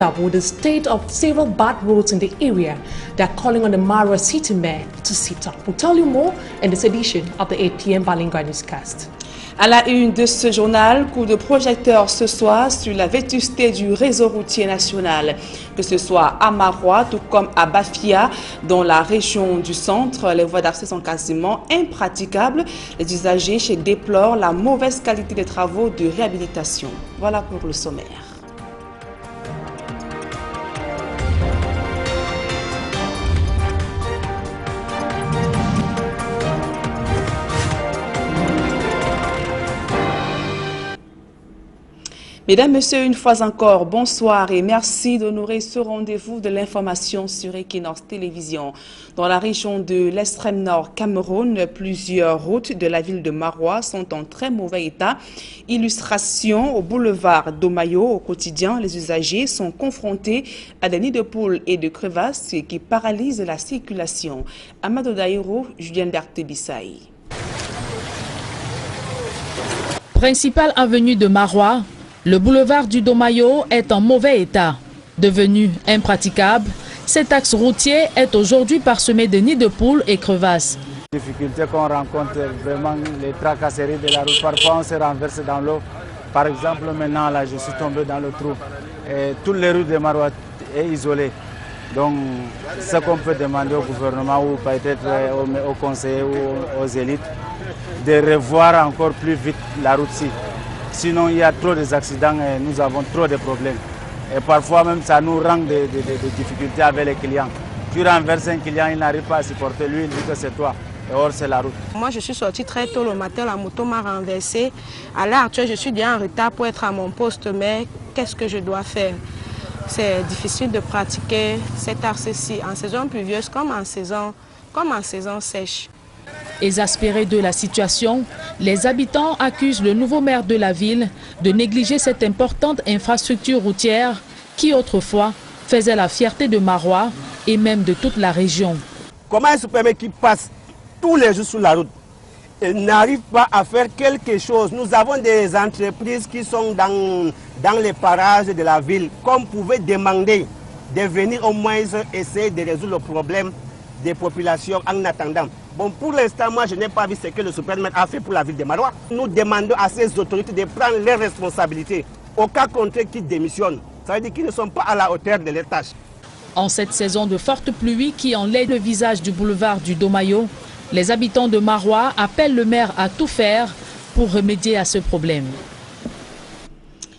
With the state of several bad roads in the area, they are calling on the Marwa City Mayor to sit up. We'll tell you more in this edition of the 8 p.m. Balingua Newscast. À la une de ce journal, coup de projecteur ce soir sur la vétusté du réseau routier national. Que ce soit à Maroua, tout comme à Bafia, dans la région du centre, les voies d'accès sont quasiment impraticables. Les usagers déplorent la mauvaise qualité des travaux de réhabilitation. Voilà pour le sommaire. Mesdames, Messieurs, une fois encore, bonsoir et merci d'honorer ce rendez-vous de l'information sur Equinox Télévision. Dans la région de l'extrême nord Cameroun, plusieurs routes de la ville de Maroua sont en très mauvais état. Illustration au boulevard d'Omayo, au quotidien, les usagers sont confrontés à des nids de poules et de crevasses qui paralysent la circulation. Amadou Daïro, Julien Dartebissaï. Principale avenue de Maroua, le boulevard du Domayo est en mauvais état. Devenu impraticable, cet axe routier est aujourd'hui parsemé de nids de poules et crevasses. Les difficultés qu'on rencontre, vraiment les tracasseries de la route, parfois on se renverse dans l'eau. Par exemple, maintenant là, je suis tombé dans le trou. Et toutes les rues de Maroua sont isolées. Donc, ce qu'on peut demander au gouvernement ou peut-être aux conseillers ou aux élites, de revoir encore plus vite la route-ci. Sinon, il y a trop d'accidents et nous avons trop de problèmes. Et parfois même, ça nous rend des difficultés avec les clients. Tu renverses un client, il n'arrive pas à supporter, lui, il dit que c'est toi. Et or, c'est la route. Moi, je suis sortie très tôt le matin, la moto m'a renversée. À l'heure actuelle, je suis déjà en retard pour être à mon poste, mais qu'est-ce que je dois faire? C'est difficile de pratiquer cet axe-ci en saison pluvieuse comme en saison sèche. Exaspérés de la situation, les habitants accusent le nouveau maire de la ville de négliger cette importante infrastructure routière qui autrefois faisait la fierté de Maroua et même de toute la région. Comment il se permet qu'ils passent tous les jours sur la route et n'arrivent pas à faire quelque chose? Nous avons des entreprises qui sont dans les parages de la ville, qu'on pouvait demander de venir au moins essayer de résoudre le problème des populations en attendant. Bon, pour l'instant, moi, je n'ai pas vu ce que le super-maire a fait pour la ville de Maroua. Nous demandons à ces autorités de prendre leurs responsabilités. Au cas contraire qu'ils démissionnent, ça veut dire qu'ils ne sont pas à la hauteur de leurs tâches. En cette saison de fortes pluies qui enlaident le visage du boulevard du Domayo, les habitants de Maroua appellent le maire à tout faire pour remédier à ce problème.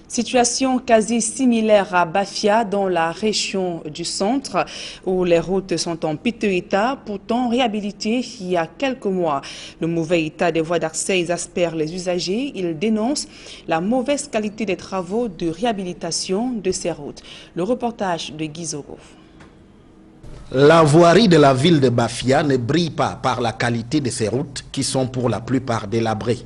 Situation quasi similaire à Bafia dans la région du centre où les routes sont en piteux état, pourtant réhabilitées il y a quelques mois. Le mauvais état des voies d'accès exaspère les usagers. Ils dénoncent la mauvaise qualité des travaux de réhabilitation de ces routes. Le reportage de Guizoro. La voirie de la ville de Bafia ne brille pas par la qualité de ses routes qui sont pour la plupart délabrées.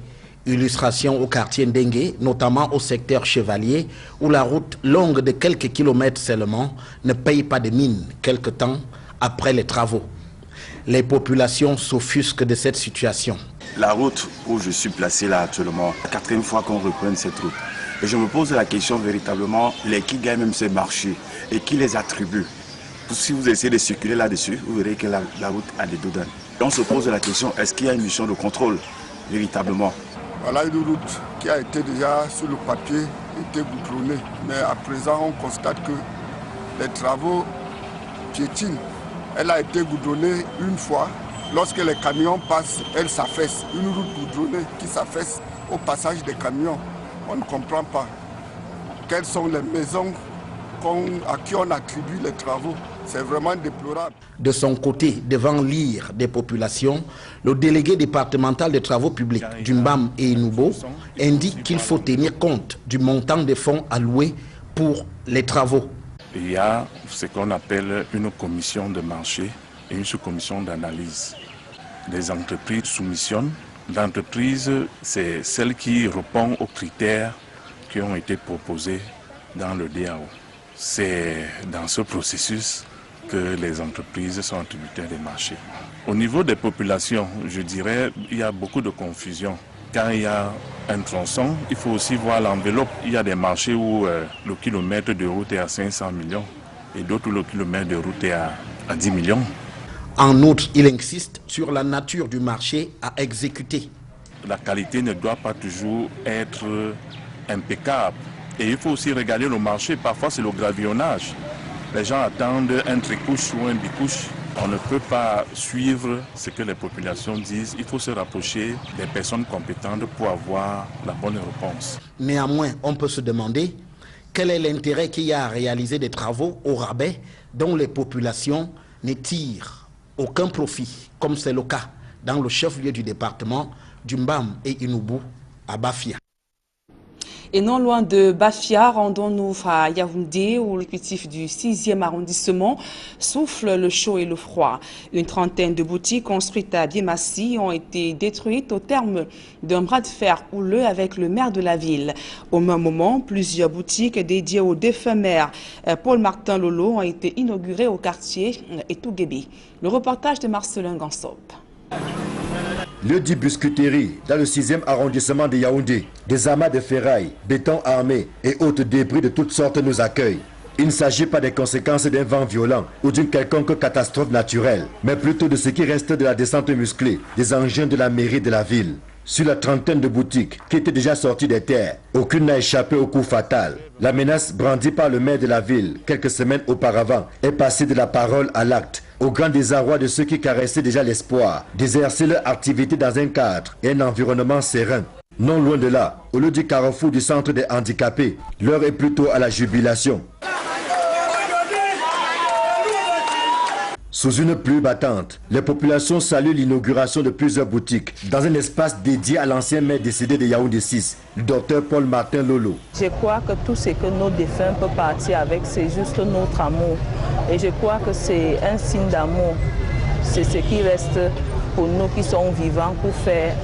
Illustration au quartier Ndengue, notamment au secteur Chevalier, où la route longue de quelques kilomètres seulement ne paye pas de mine quelque temps après les travaux. Les populations s'offusquent de cette situation. La route où je suis placé là actuellement, la 4e fois qu'on reprenne cette route. Et je me pose la question véritablement, qui gagnent même ces marchés et qui les attribue? Si vous essayez de circuler là-dessus, vous verrez que la route a des dodanes. On se pose la question, est-ce qu'il y a une mission de contrôle véritablement? Voilà une route qui a été déjà sur le papier, était goudronnée. Mais à présent, on constate que les travaux piétinent. Elle a été goudronnée une fois. Lorsque les camions passent, elle s'affaisse. Une route goudronnée qui s'affaisse au passage des camions. On ne comprend pas. Quelles sont les maisons à qui on attribue les travaux? C'est vraiment déplorable. De son côté, devant l'ire des populations, le délégué départemental des travaux publics du Mbam et Inoubo indique qu'il faut tenir compte du montant des fonds alloués pour les travaux. Il y a ce qu'on appelle une commission de marché et une sous-commission d'analyse. Les entreprises soumissionnent. L'entreprise, c'est celle qui répond aux critères qui ont été proposés dans le DAO. C'est dans ce processus que les entreprises sont attributaires des marchés. Au niveau des populations, je dirais, il y a beaucoup de confusion. quand il y a un tronçon, il faut aussi voir l'enveloppe. Il y a des marchés où le kilomètre de route est à 500 millions et d'autres où le kilomètre de route est à 10 millions. En outre, il insiste sur la nature du marché à exécuter. La qualité ne doit pas toujours être impeccable. Et il faut aussi regarder le marché. Parfois, c'est le gravillonnage. Les gens attendent un tricouche ou un bicouche. On ne peut pas suivre ce que les populations disent. Il faut se rapprocher des personnes compétentes pour avoir la bonne réponse. Néanmoins, on peut se demander quel est l'intérêt qu'il y a à réaliser des travaux au rabais dont les populations ne tirent aucun profit, comme c'est le cas dans le chef-lieu du département du Mbam et Inubu à Bafia. Et non loin de Bafia, rendons-nous à Yaoundé où l'exécutif du 6e arrondissement souffle le chaud et le froid. Une trentaine de boutiques construites à Biemassi ont été détruites au terme d'un bras de fer houleux avec le maire de la ville. Au même moment, plusieurs boutiques dédiées au défunt maire Paul-Martin Lolo ont été inaugurées au quartier Etouguébé. Le reportage de Marcelin Gansop. Lieu dit biscuiterie dans le 6e arrondissement de Yaoundé. Des amas de ferraille, béton armé et autres débris de toutes sortes nous accueillent. Il ne s'agit pas des conséquences d'un vent violent ou d'une quelconque catastrophe naturelle, mais plutôt de ce qui reste de la descente musclée des engins de la mairie de la ville. Sur la trentaine de boutiques qui étaient déjà sorties des terres, aucune n'a échappé au coup fatal. La menace brandie par le maire de la ville quelques semaines auparavant est passée de la parole à l'acte, au grand désarroi de ceux qui caressaient déjà l'espoir d'exercer leur activité dans un cadre et un environnement serein. Non loin de là, au lieu du carrefour du centre des handicapés, l'heure est plutôt à la jubilation. Sous une pluie battante, les populations saluent l'inauguration de plusieurs boutiques dans un espace dédié à l'ancien maire décédé de Yaoundé 6, le docteur Paul-Martin Lolo. Je crois que tout ce que nos défunts peuvent partir avec, c'est juste notre amour. Et je crois que c'est un signe d'amour. C'est ce qui reste pour nous qui sommes vivants pour faire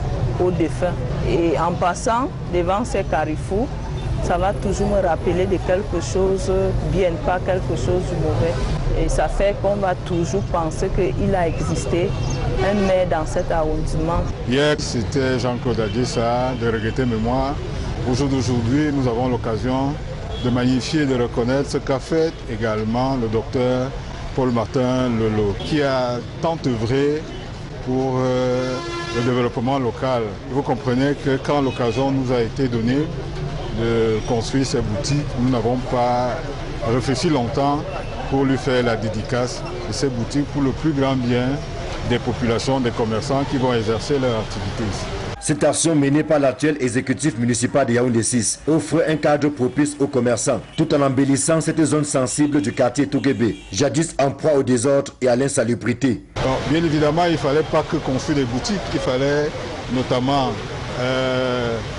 aux défunts. Et en passant devant ces carrefours, ça va toujours me rappeler de quelque chose de bien, pas quelque chose de mauvais. Et ça fait qu'on va toujours penser qu'il a existé un maire dans cet arrondissement. Hier, c'était Jean-Claude Adissa, de regretter mémoire. Au jour d'aujourd'hui, nous avons l'occasion de magnifier et de reconnaître ce qu'a fait également le docteur Paul-Martin Lolo, qui a tant œuvré pour le développement local. Vous comprenez que quand l'occasion nous a été donnée de construire ces boutiques, nous n'avons pas réfléchi longtemps pour lui faire la dédicace de ces boutiques pour le plus grand bien des populations, des commerçants qui vont exercer leur activité ici. Cette action menée par l'actuel exécutif municipal de Yaoundé 6 offre un cadre propice aux commerçants, tout en embellissant cette zone sensible du quartier Touguébé, jadis en proie au désordre et à l'insalubrité. Bien évidemment, il ne fallait pas que construire des boutiques, il fallait notamment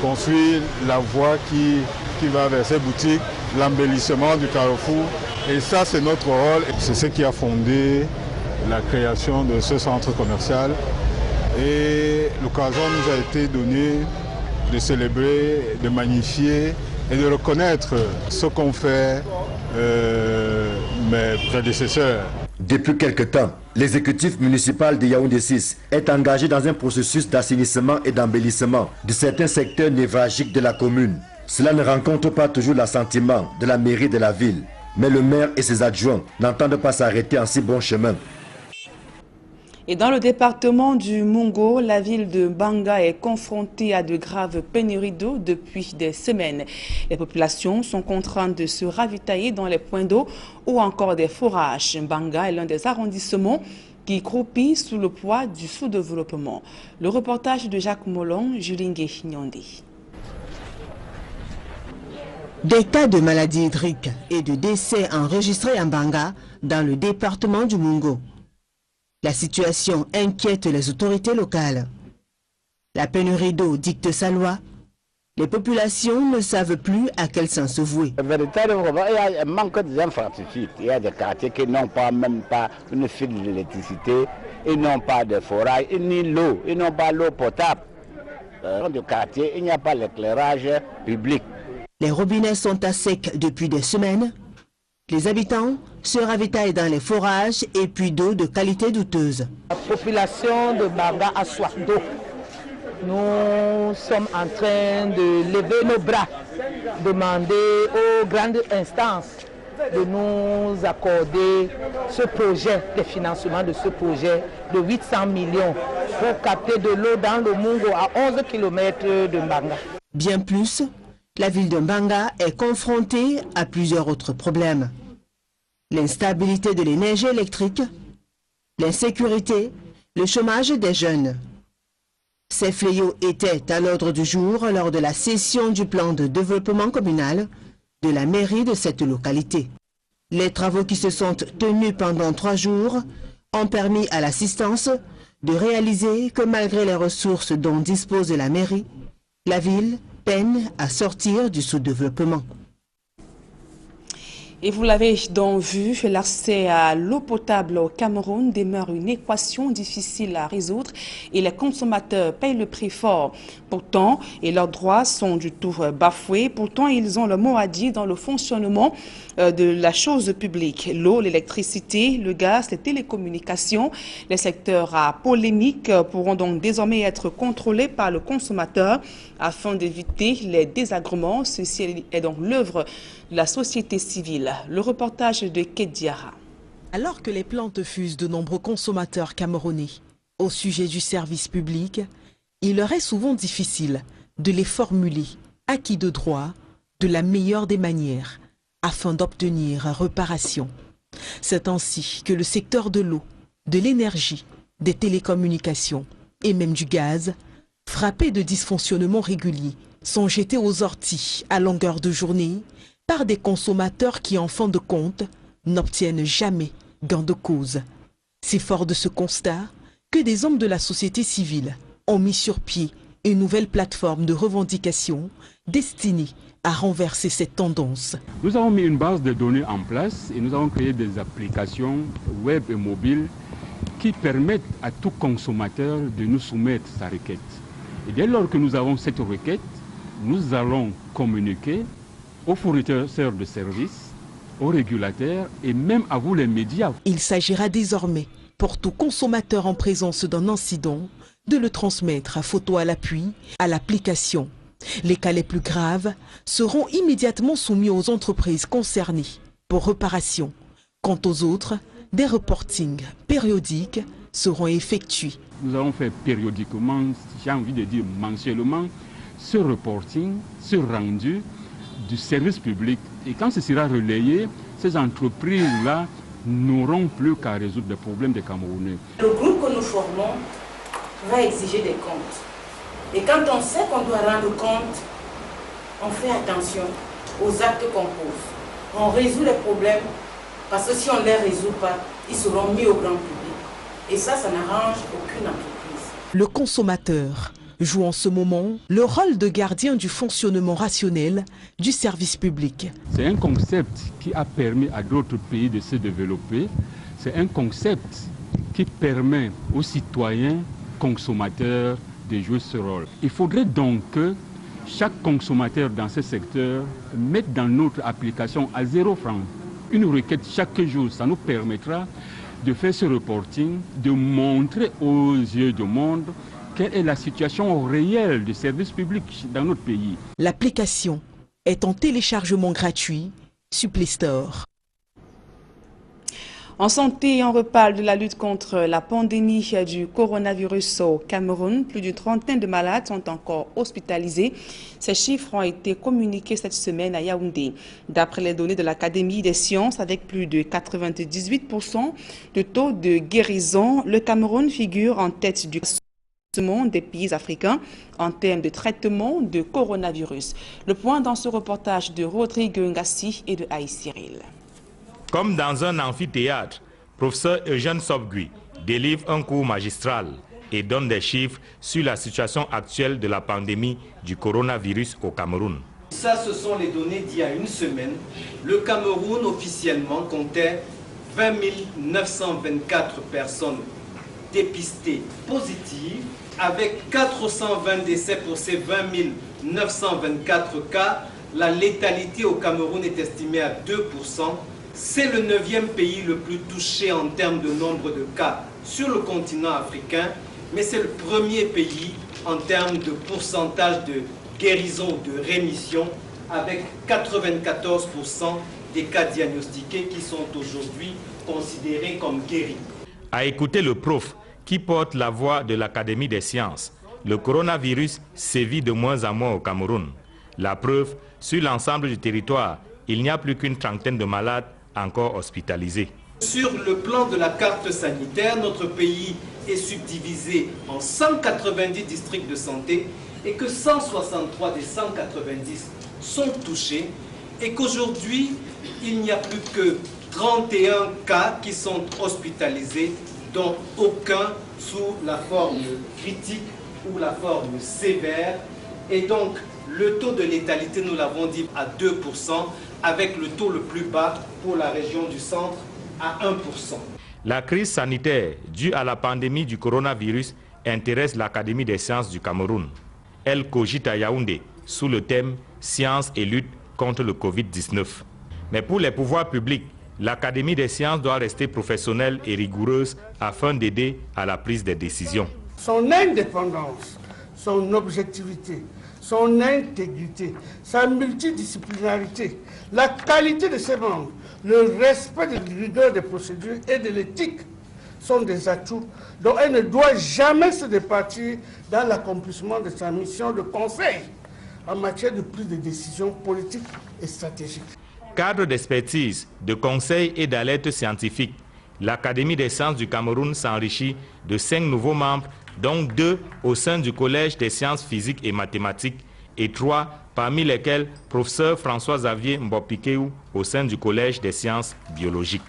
construire la voie qui va vers ces boutiques, l'embellissement du carrefour. Et ça, c'est notre rôle. C'est ce qui a fondé la création de ce centre commercial. Et l'occasion nous a été donnée de célébrer, de magnifier et de reconnaître ce qu'ont fait mes prédécesseurs. Depuis quelque temps, l'exécutif municipal de Yaoundé 6 est engagé dans un processus d'assainissement et d'embellissement de certains secteurs névralgiques de la commune. Cela ne rencontre pas toujours l'assentiment de la mairie de la ville, mais le maire et ses adjoints n'entendent pas s'arrêter en si bon chemin. Et dans le département du Mungo, la ville de Banga est confrontée à de graves pénuries d'eau depuis des semaines. Les populations sont contraintes de se ravitailler dans les points d'eau ou encore des forages. Banga est l'un des arrondissements qui croupit sous le poids du sous-développement. Le reportage de Jacques Molon, Julingue Nyondé. Des cas de maladies hydriques et de décès enregistrés en Banga dans le département du Mungo. La situation inquiète les autorités locales. La pénurie d'eau dicte sa loi. Les populations ne savent plus à quel sens se vouer. Véritablement, il y a un manque d'infrastructures. Il y a des quartiers qui n'ont pas même pas une file d'électricité, ils n'ont pas de forage, ni l'eau, ils n'ont pas l'eau potable. Dans le quartier, il n'y a pas l'éclairage public. Les robinets sont à sec depuis des semaines. Les habitants se ravitaillent dans les forages et puits d'eau de qualité douteuse. La population de Banga a soif d'eau. Nous sommes en train de lever nos bras, demander aux grandes instances de nous accorder ce projet, le financement de ce projet de 800 millions pour capter de l'eau dans le Mungo à 11 km de Mbanga. Bien plus, la ville de Mbanga est confrontée à plusieurs autres problèmes. L'instabilité de l'énergie électrique, l'insécurité, le chômage des jeunes. Ces fléaux étaient à l'ordre du jour lors de la session du plan de développement communal de la mairie de cette localité. Les travaux qui se sont tenus pendant 3 jours ont permis à l'assistance de réaliser que malgré les ressources dont dispose la mairie, la ville peine à sortir du sous-développement. Et vous l'avez donc vu, l'accès à l'eau potable au Cameroun demeure une équation difficile à résoudre et les consommateurs payent le prix fort. Pourtant, et leurs droits sont du tout bafoués, pourtant ils ont le mot à dire dans le fonctionnement de la chose publique. L'eau, l'électricité, le gaz, les télécommunications, les secteurs à polémique pourront donc désormais être contrôlés par le consommateur afin d'éviter les désagréments. Ceci est donc l'œuvre de la société civile. Le reportage de Kediara. Alors que les plaintes fusent de nombreux consommateurs camerounais au sujet du service public, il leur est souvent difficile de les formuler à qui de droit de la meilleure des manières afin d'obtenir réparation. C'est ainsi que le secteur de l'eau, de l'énergie, des télécommunications et même du gaz, frappés de dysfonctionnements réguliers, sont jetés aux orties à longueur de journée par des consommateurs qui, en fin de compte, n'obtiennent jamais gain de cause. C'est fort de ce constat que des hommes de la société civile ont mis sur pied une nouvelle plateforme de revendication destinée à renverser cette tendance. Nous avons mis une base de données en place et nous avons créé des applications web et mobiles qui permettent à tout consommateur de nous soumettre sa requête. Et dès lors que nous avons cette requête, nous allons communiquer aux fournisseurs de services, aux régulateurs et même à vous les médias. Il s'agira désormais pour tout consommateur en présence d'un incident de le transmettre à photo à l'appui à l'application. Les cas les plus graves seront immédiatement soumis aux entreprises concernées pour réparation. Quant aux autres, des reportings périodiques seront effectués. Nous allons faire périodiquement, j'ai envie de dire mensuellement, ce reporting, ce rendu du service public. Et quand ce sera relayé, ces entreprises-là n'auront plus qu'à résoudre les problèmes des Camerounais. Le groupe que nous formons va exiger des comptes. Et quand on sait qu'on doit rendre compte, on fait attention aux actes qu'on pose. On résout les problèmes parce que si on ne les résout pas, ils seront mis au grand public. Et ça n'arrange aucune entreprise. Le consommateur joue en ce moment le rôle de gardien du fonctionnement rationnel du service public. C'est un concept qui a permis à d'autres pays de se développer. C'est un concept qui permet aux citoyens consommateurs de jouer ce rôle. Il faudrait donc que chaque consommateur dans ce secteur mette dans notre application à 0 francs une requête chaque jour. Ça nous permettra de faire ce reporting, de montrer aux yeux du monde quelle est la situation réelle du service public dans notre pays. L'application est en téléchargement gratuit sur Play Store. En santé, on reparle de la lutte contre la pandémie du coronavirus au Cameroun. Plus d'une trentaine de malades sont encore hospitalisés. Ces chiffres ont été communiqués cette semaine à Yaoundé. D'après les données de l'Académie des sciences, avec plus de 98% de taux de guérison, le Cameroun figure en tête du classement des pays africains en termes de traitement de coronavirus. Le point dans ce reportage de Rodrigue Ngassi et de Aïe Cyril. Comme dans un amphithéâtre, professeur Eugène Sobgui délivre un cours magistral et donne des chiffres sur la situation actuelle de la pandémie du coronavirus au Cameroun. Ça, ce sont les données d'il y a une semaine. Le Cameroun officiellement comptait 20 924 personnes dépistées positives, avec 420 décès pour ces 20 924 cas. La létalité au Cameroun est estimée à 2%. C'est le 9e pays le plus touché en termes de nombre de cas sur le continent africain mais c'est le premier pays en termes de pourcentage de guérison, de rémission, avec 94% des cas diagnostiqués qui sont aujourd'hui considérés comme guéris. À écouter le prof qui porte la voix de l'Académie des sciences, le coronavirus sévit de moins en moins au Cameroun. La preuve, sur l'ensemble du territoire, il n'y a plus qu'une trentaine de malades encore hospitalisés. Sur le plan de la carte sanitaire, notre pays est subdivisé en 190 districts de santé et que 163 des 190 sont touchés et qu'aujourd'hui, il n'y a plus que 31 cas qui sont hospitalisés, dont aucun sous la forme critique ou la forme sévère. Et donc, le taux de létalité, nous l'avons dit, à 2%, avec le taux le plus bas pour la région du centre à 1%. La crise sanitaire due à la pandémie du coronavirus intéresse l'Académie des sciences du Cameroun. Elle cogite à Yaoundé sous le thème « Sciences et lutte contre le Covid-19 ». Mais pour les pouvoirs publics, l'Académie des sciences doit rester professionnelle et rigoureuse afin d'aider à la prise des décisions. Son indépendance, son objectivité, son intégrité, sa multidisciplinarité, la qualité de ses membres, le respect de la rigueur des procédures et de l'éthique sont des atouts dont elle ne doit jamais se départir dans l'accomplissement de sa mission de conseil en matière de prise de décisions politiques et stratégiques. Cadre d'expertise, de conseil et d'alerte scientifique, l'Académie des sciences du Cameroun s'enrichit de 5 nouveaux membres, dont 2 au sein du Collège des sciences physiques et mathématiques et 3 parmi lesquels professeur François-Xavier Mbopikeou au sein du Collège des sciences biologiques.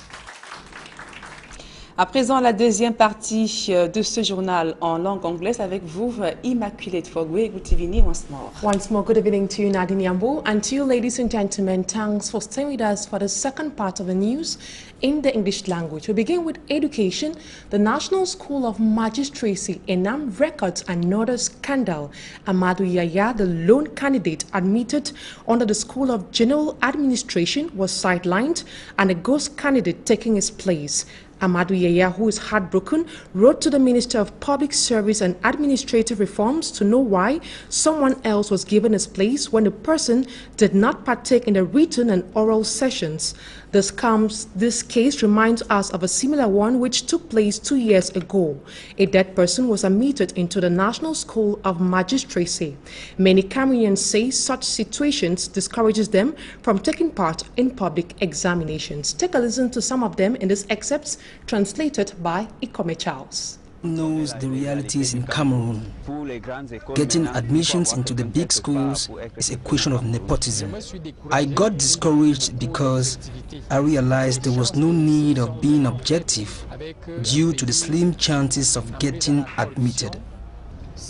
À présent, la deuxième partie de ce journal en langue anglaise avec vous, Immaculate Fogwe. Good evening once more. Once more, good evening to you, Nadine Yambo. And to you, ladies and gentlemen, thanks for staying with us for the second part of the news in the English language. We begin with education. The National School of Magistracy, Enam Records, another scandal. Amadou Yaya, the lone candidate admitted under the School of General Administration, was sidelined and a ghost candidate taking his place. Amadou Yaya, who is heartbroken, wrote to the Minister of Public Service and Administrative Reforms to know why someone else was given his place when the person did not partake in the written and oral sessions. This case reminds us of a similar one which took place 2 years ago. A dead person was admitted into the National School of Magistracy. Many Cameroonians say such situations discourages them from taking part in public examinations. Take a listen to some of them in this excerpt translated by Ikome Charles. Knows the realities in Cameroon. Getting admissions into the big schools is a question of nepotism. I got discouraged because I realized there was no need of being objective due to the slim chances of getting admitted.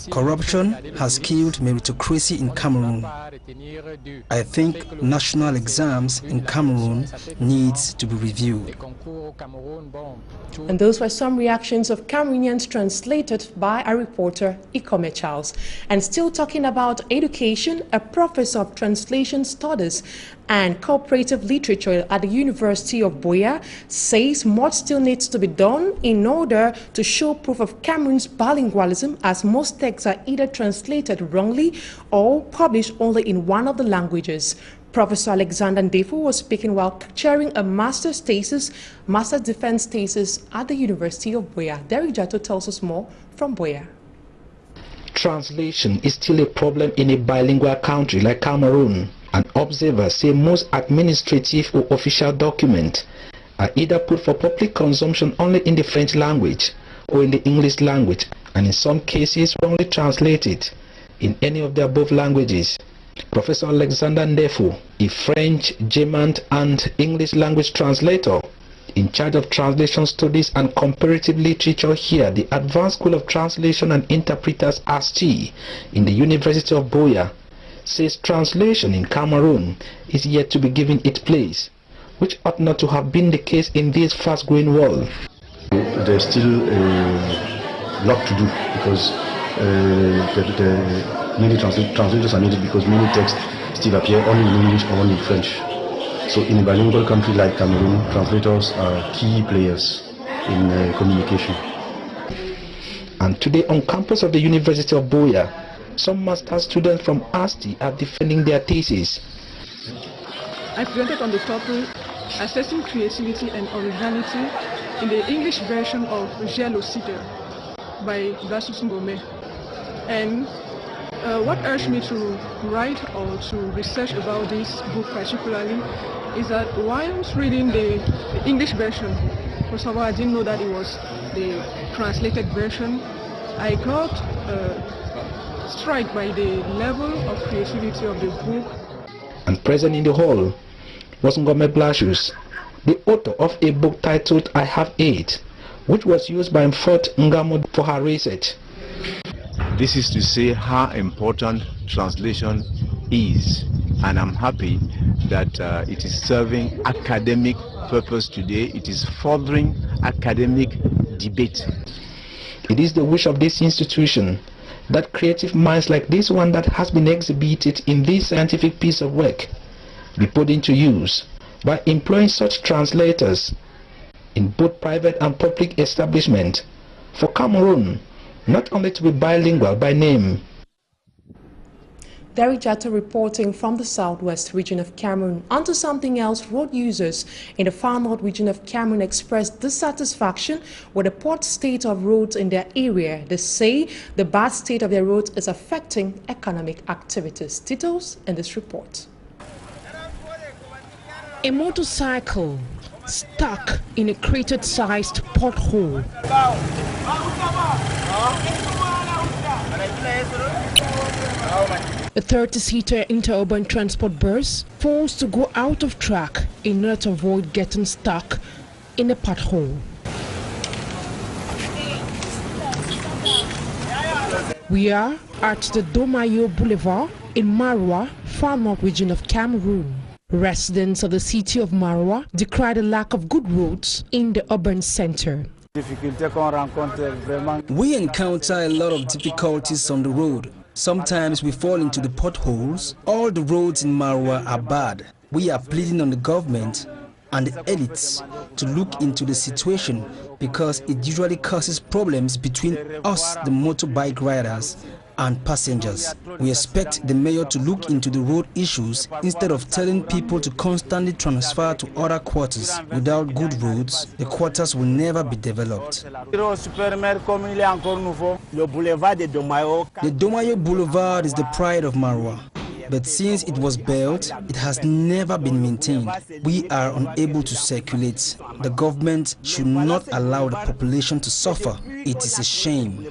Corruption has killed meritocracy in Cameroon. I think national exams in Cameroon needs to be reviewed. And those were some reactions of Cameroonians translated by our reporter Ikome Charles. And still talking about education, a professor of translation studies and cooperative literature at the University of Buea says much still needs to be done in order to show proof of Cameroon's bilingualism, as most texts are either translated wrongly or published only in one of the languages. Professor Alexander Ndefu was speaking while chairing a master's defense thesis at the University of Buea. Derek Jato tells us more from Buea. Translation is still a problem in a bilingual country like Cameroon. And observers say most administrative or official documents are either put for public consumption only in the French language or in the English language, and in some cases wrongly translated in any of the above languages. Professor Alexander Ndefu, a French, German and English language translator in charge of translation studies and comparative literature here, the Advanced School of Translation and Interpreters ASTI in the University of Buea, says translation in Cameroon is yet to be given its place, which ought not to have been the case in this fast-growing world. There's still a lot to do because many translators are needed because many texts still appear only in English or only in French. So in a bilingual country like Cameroon, translators are key players in communication. And today on campus of the University of Buea, some master's students from ASTI are defending their thesis. I presented on the topic Assessing Creativity and Originality in the English version of Gelocide by Vassus Ngome. And what urged me to write or to research about this book particularly is that while reading the English version, first of all, I didn't know that it was the translated version. I got struck by the level of creativity of the book. And present in the hall was Ngome Blasius, the author of a book titled I Have 8, which was used by Mfot Ngamo for her research. This is to say how important translation is, and I'm happy that it is serving academic purpose today. It is furthering academic debate. It is the wish of this institution that creative minds like this one that has been exhibited in this scientific piece of work be put into use by employing such translators in both private and public establishment for Cameroon not only to be bilingual by name. Derek Jatta reporting from the southwest region of Cameroon. Onto something else, road users in the far north region of Cameroon expressed dissatisfaction with the poor state of roads in their area. They say the bad state of their roads is affecting economic activities. Titles in this report. A motorcycle stuck in a crater-sized pothole. A 30-seater interurban transport bus forced to go out of track in order to avoid getting stuck in a pothole. We are at the Domayo Boulevard in Maroua, far north region of Cameroon. Residents of the city of Maroua decry the lack of good roads in the urban center. We encounter a lot of difficulties on the road. Sometimes we fall into the potholes. All the roads in Maroua are bad. We are pleading on the government and the elites to look into the situation because it usually causes problems between us, the motorbike riders, and passengers. We expect the mayor to look into the road issues instead of telling people to constantly transfer to other quarters. Without good roads, the quarters will never be developed. The Domayo Boulevard is the pride of Maroua. But since it was built, it has never been maintained. We are unable to circulate. The government should not allow the population to suffer. It is a shame.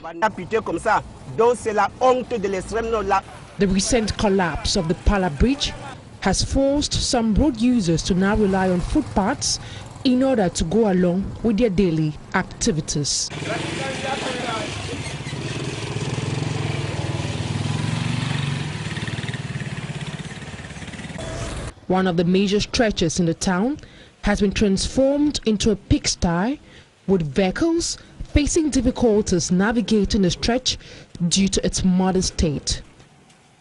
The recent collapse of the Pala Bridge has forced some road users to now rely on footpaths in order to go along with their daily activities. One of the major stretches in the town has been transformed into a pigsty, with vehicles facing difficulties navigating the stretch due to its muddy state.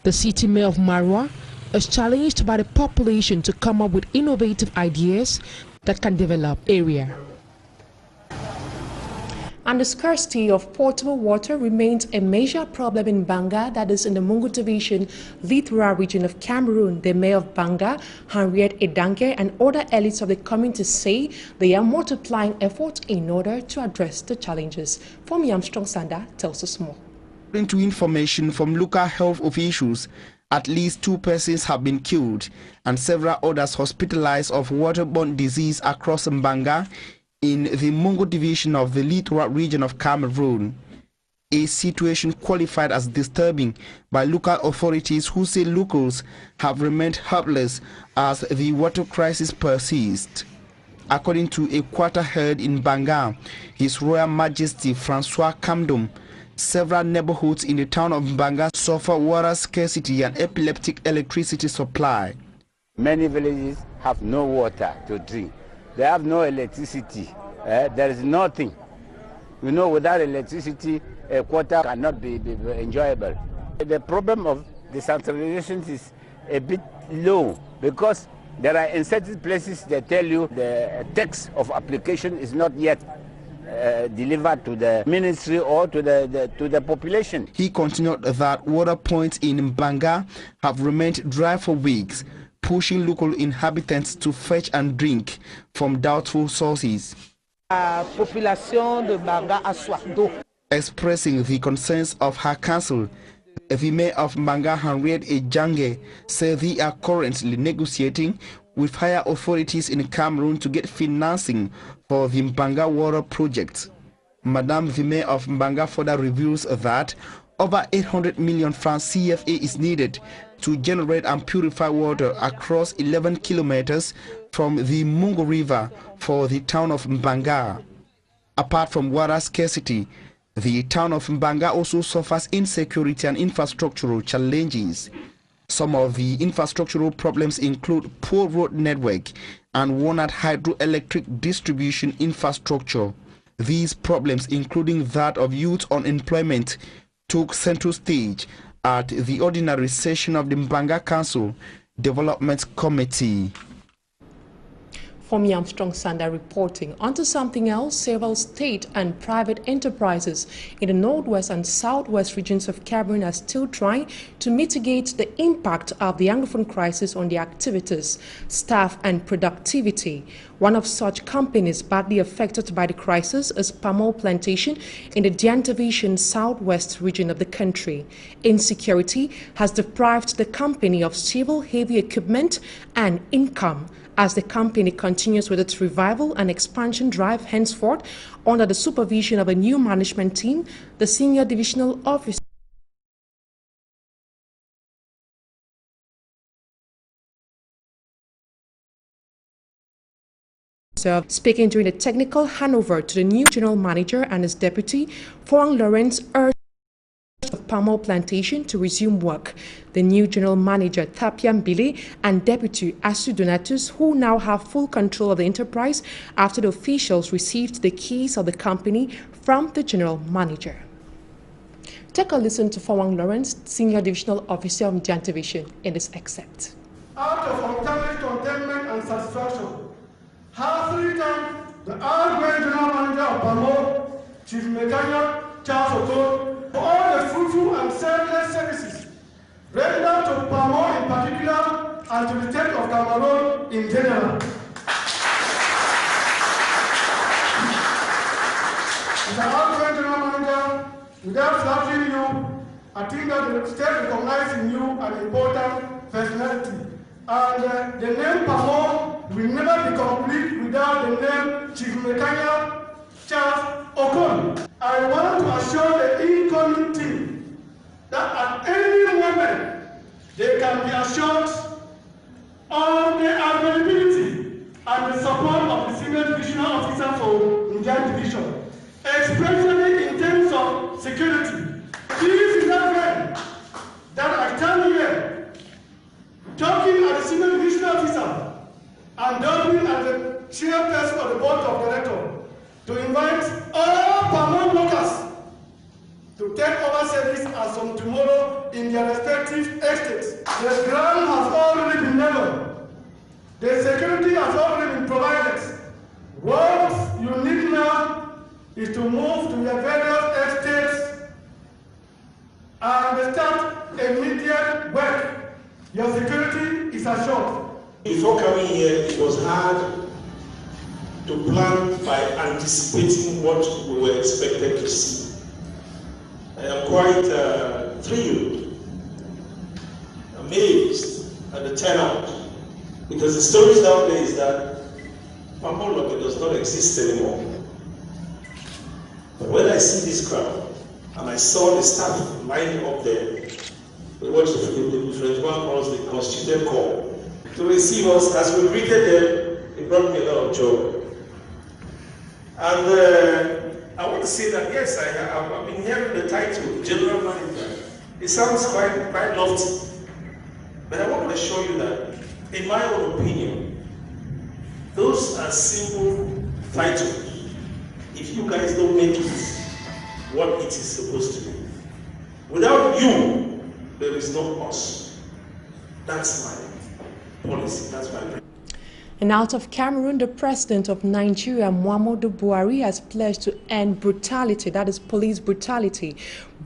The city mayor of Maroua is challenged by the population to come up with innovative ideas that can develop area. And the scarcity of potable water remains a major problem in Banga, that is in the Mungu Division, Lithura region of Cameroon. The mayor of Banga, Henriette Edange, and other elites of the community say they are multiplying efforts in order to address the challenges. Fomi Armstrong Sanda tells us more. According to information from local health officials, at least 2 persons have been killed and several others hospitalized of waterborne disease across Mbanga in the Mungu Division of the Lithura region of Cameroon. A situation qualified as disturbing by local authorities who say locals have remained helpless as the water crisis persists. According to a quarter held in Banga, His Royal Majesty Francois Kamdom, several neighborhoods in the town of Banga suffer water scarcity and epileptic electricity supply. Many villages have no water to drink. They have no electricity. There is nothing. You know, without electricity, a quarter cannot be enjoyable. The problem of decentralization is a bit low because there are in certain places they tell you the text of application is not yet delivered to the ministry or to the population. He continued that water points in Mbanga have remained dry for weeks, pushing local inhabitants to fetch and drink from doubtful sources. La population de Mbanga a soif d'eau. Expressing the concerns of her council, the mayor of Mbanga, Henriette Ejange, said they are currently negotiating with higher authorities in Cameroon to get financing for the Mbanga water project. Madame the mayor of Mbanga further reveals that over 800 million francs CFA is needed to generate and purify water across 11 kilometers from the Mungo River for the town of Mbanga. Apart from water scarcity, the town of Mbanga also suffers insecurity and infrastructural challenges. Some of the infrastructural problems include poor road network and worn-out hydroelectric distribution infrastructure. These problems, including that of youth unemployment, took central stage at the ordinary session of the Mbanga Council Development Committee. From Armstrong Sander reporting. Onto something else, several state and private enterprises in the northwest and southwest regions of Cameroon are still trying to mitigate the impact of the Anglophone crisis on their activities, staff and productivity. One of such companies badly affected by the crisis is palm oil plantation in the Dian Division southwest region of the country. Insecurity has deprived the company of several heavy equipment and income, as the company continues with its revival and expansion drive henceforth under the supervision of a new management team. The senior divisional officer speaking during the technical handover to the new general manager and his deputy, Foang Lawrence urged of palm oil plantation to resume work. The new general manager, Tapiam Bile, and deputy Asu Donatus, who now have full control of the enterprise after the officials received the keys of the company from the general manager. Take a listen to Foang Lawrence, senior divisional officer of Dian Division, in this excerpt. Out of untimely contentment and satisfaction, have 3 times the outgoing general manager of Pamo, Chief Mechanic Charles Okon, for all the fruitful and selfless services rendered to Pamo in particular and to the state of Cameroon in general. As an outgoing general manager, without flattering you, I think that the state recognizes in you an important personality. And the name Pamo will never be complete without the name Chief Mechanic Charles Okon. I want to assure the incoming team that at any moment they can be assured of the availability and the support of the senior divisional officer for Indian Division, especially in terms of security. This is not way that I stand here talking as a senior divisional officer and talking as the chairperson of the board of directors to invite all Pamo workers to take over service as from tomorrow in their respective estates. The ground has already been leveled. The security has already been provided. What you need now is to move to your various estates and start immediate work. Your security is assured. Before coming here, it was hard to plan by anticipating what we were expected to see. I am quite thrilled, amazed at the turnout, because the stories nowadays is that Pamo Loke does not exist anymore. But when I see this crowd, and I saw the staff lining up there, what the French one calls the constituted corps, to receive us as we greeted them, it brought me a lot of joy. And I want to say that yes, I've been hearing the title, General Manager. It sounds quite lofty. But I want to assure you that, in my own opinion, those are simple titles. If you guys don't make it what it is supposed to be, without you, there is no us. That's my policy, that's my And out of Cameroon, the president of Nigeria, Muhammadu Buhari, has pledged to end brutality, that is police brutality.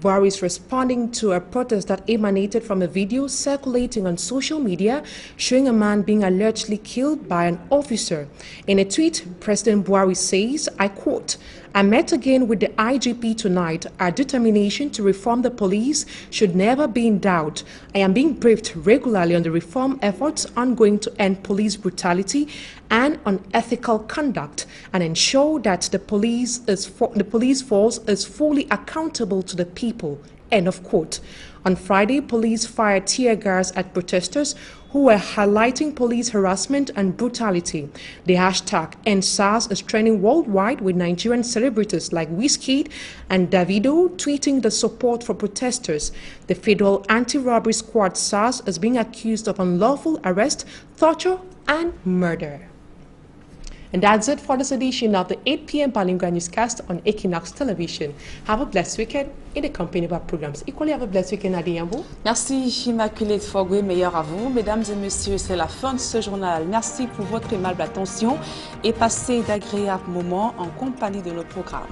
Buhari is responding to a protest that emanated from a video circulating on social media showing a man being allegedly killed by an officer. In a tweet, President Buhari says, I quote, "I met again with the IGP tonight. Our determination to reform the police should never be in doubt. I am being briefed regularly on the reform efforts ongoing to end police brutality and unethical conduct and ensure that the police force is fully accountable to the people." End of quote. On Friday, police fired tear gas at protesters who were highlighting police harassment and brutality. The hashtag #EndSARS is trending worldwide, with Nigerian celebrities like Wizkid and Davido tweeting the support for protesters. The Federal Anti-Robbery Squad SARS is being accused of unlawful arrest, torture, and murder. And that's it for this edition of the 8 p.m. Bilingual Newscast on Equinox Television. Have a blessed weekend in the company of our programs. Equally, have a blessed weekend, Nadine Yambou. Merci, Immaculée Fogwe, meilleur à vous. Mesdames et messieurs, c'est la fin de ce journal. Merci pour votre aimable attention et passez d'agréables moments en compagnie de nos programmes.